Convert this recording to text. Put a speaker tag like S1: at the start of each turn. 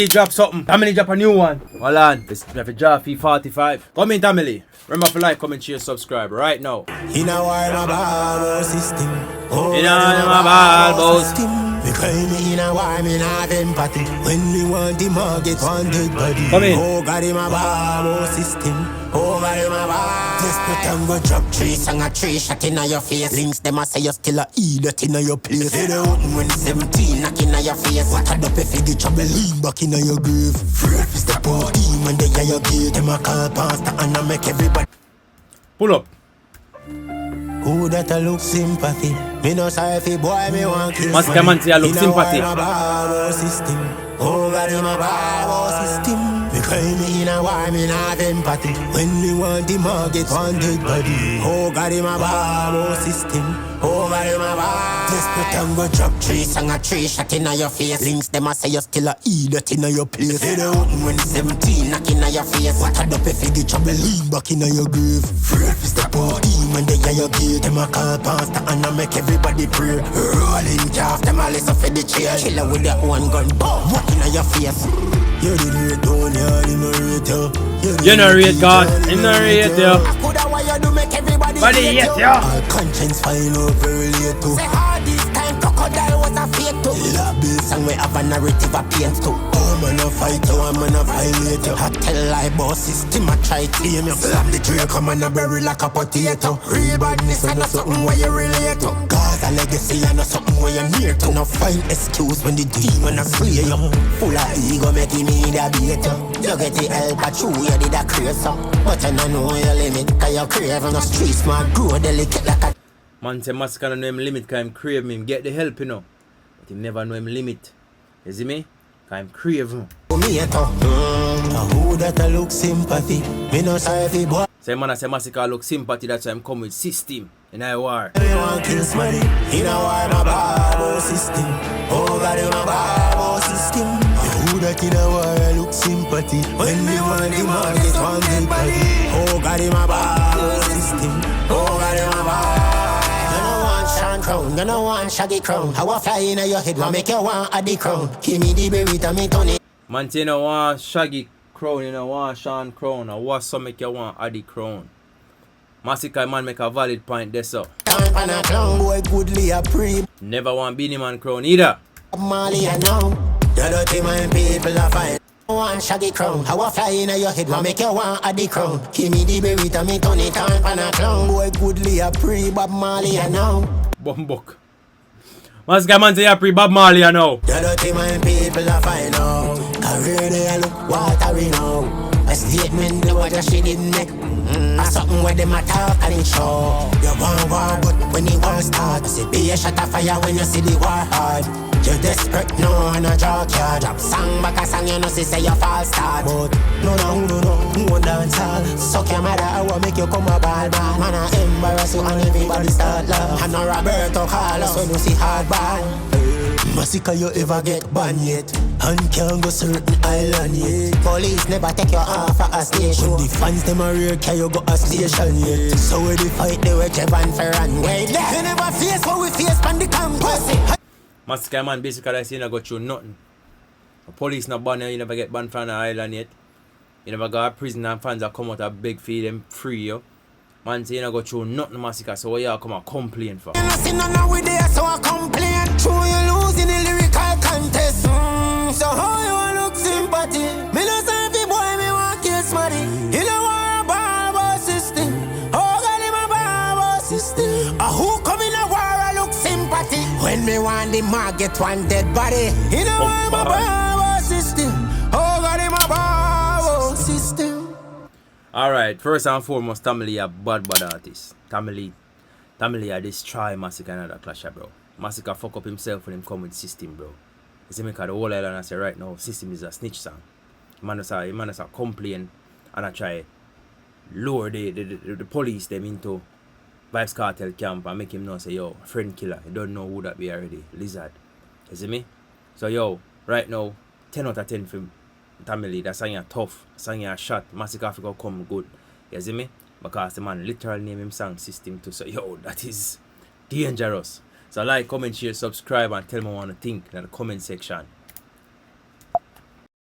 S1: He drop something. Tamily drop a new one. Hold on. Let's have a drop fee 45. Come in, Tamily. Remember to like, comment, share, subscribe right now.
S2: In a war, my Bible system.
S1: In a Bible system.
S2: Me cry me in a war, me not have empathy. When me want the market, want dead body.
S1: Come in.
S2: Oh God, in my Bible system. Oh God, in my Bible. Desperate and go drop three song a three shot in your face. Links them a say you still a idiot in your place. They don't open when 17 knock in your face. What a dope if you get trouble, lean back in your grave. Free up step out, demon they are your gate. Them a call pastor and I make everybody.
S1: Pull up.
S2: Who that a look sympathy? Me no sorry fi boy me want kill.
S1: Masicka man say I look sympathy.
S2: System. Oh God in my Bible system. Me cry me in a war, me not have empathy. When me want the market, want dead body. Oh God in my Bible system. Oh God in my Bible. Desperate and go drop three song a three shot in your face. Links them a say you still a idiot in your place. They don't open when 17 knock in your face. What a dope if you get trouble, lean back in your grave. Free up step out, demon they are your gate. Them a call pastor and I make everybody pray. Rolling calf, them a listen for the chair. Killer with that one gun, boom, walk in your face. You didn't don't you ignorate you.
S1: You know rate God, you know rate you.
S2: I coulda why you do make everybody
S1: Body yes, yo.
S2: Our conscience find out very late too. Say hard this time crocodile was a fake too. La base and we have a narrative a paint too. Oh man a fight you, I'm man a violate you. I tell lie boss system I try claim you. Slam the tree come and a bury like a potato. Real badness and not something where you relate to. Cause a legacy and not something where you're near to. No find excuse when the demon a slay you. Full of ego make him need a bait you. You get the help a true you did a crave so. But you don't know your limit cause you crave on the streets man grow delicate like a.
S1: Man say Masicka no know him limit cause him crave him get the help you know. But he never know him limit. You see me? Cause him crave him.
S2: Who that a look sympathy? Me no sorry fi boy.
S1: Say man I say Masicka look sympathy, that's why him come with system in a war.
S2: Me want kill somebody. In a war my Bible system. Oh God in my Bible system. Who that in a war I look sympathy? When me want the market want dead body. Oh God in my Bible system. Oh God in my Bible. You no want Sean Crown, you no want Shaggy Crown. How I fly in your head, what make you want a the crown? Give me the berry, me turn it.
S1: Man say you no want Shaggy Crown, you no want Sean Crown, or what some make you want Addy Crown. Masicka man make a valid point there so.
S2: Time for a clown boy goodly a pre.
S1: Never want Beanie Man Crown either.
S2: Molly I know. The dirty mind people are fine. Want Shaggy Crown, how I fly in your head, what make you want a the crown? Give me the berry, me turn it on for a clown boy goodly a pre. Bob Marley I know.
S1: Bumbuk. Masicka man say you pre Bob Marley you know.
S2: The dirty mind people are fine now. Career they look watery now. A statement they what she didn't make. Something where them a talk and it show. You want war but when you want start, say be a shot of fire when you see the war hard. You're desperate no and a draw card. Drop song back a song you know say you fall start. But no dance all. Suck your mother I will make you come a ball ball. Man I embarrass you and everybody start laugh. And no Roberto Carlos when you see hard ball. Masicka you ever get banned yet? And can't go certain island yet. Police never take you off at a station. When the fans them a rear can you go a station yet? So where the fight they were Jevan Ferran. Wait, you never face what we face on the campus.
S1: Masicka man basically I say you not go through nothing. The police not ban you never get banned from the island yet. You never go to prison and fans that come out and beg for them free you. Man say you not go through nothing Masicka, so what you come and complain for?
S2: You know see none of we there so I complain. True you lose in the lyrical contest. So how you want look sympathy? Me no say fi boy me want kill somebody. You know war a Bible system. Oh God in my Bible system. Who come in a war I look sympathy? When me want the market one dead body. You know war my Bible system. Oh God in my Bible system.
S1: Alright, first and foremost, Tamily a bad artist. Tamily a destroy Masicka another clash, bro. Masicka fuck up himself when him come with system, bro. You see me cause the whole island I say right now, system is a snitch song. Man is a complain and I try lure the police them into Vibes Cartel camp and make him know say yo, friend killer. You don't know who that be already. Lizard. You see me? So yo, right now, 10 out of 10 for Tamily, that song is tough, song is shot, Masicka Africa come good. You see me? Because the man literally name him song system too. So yo, that is dangerous. So like, comment, share, subscribe and tell me what you think in the comment section.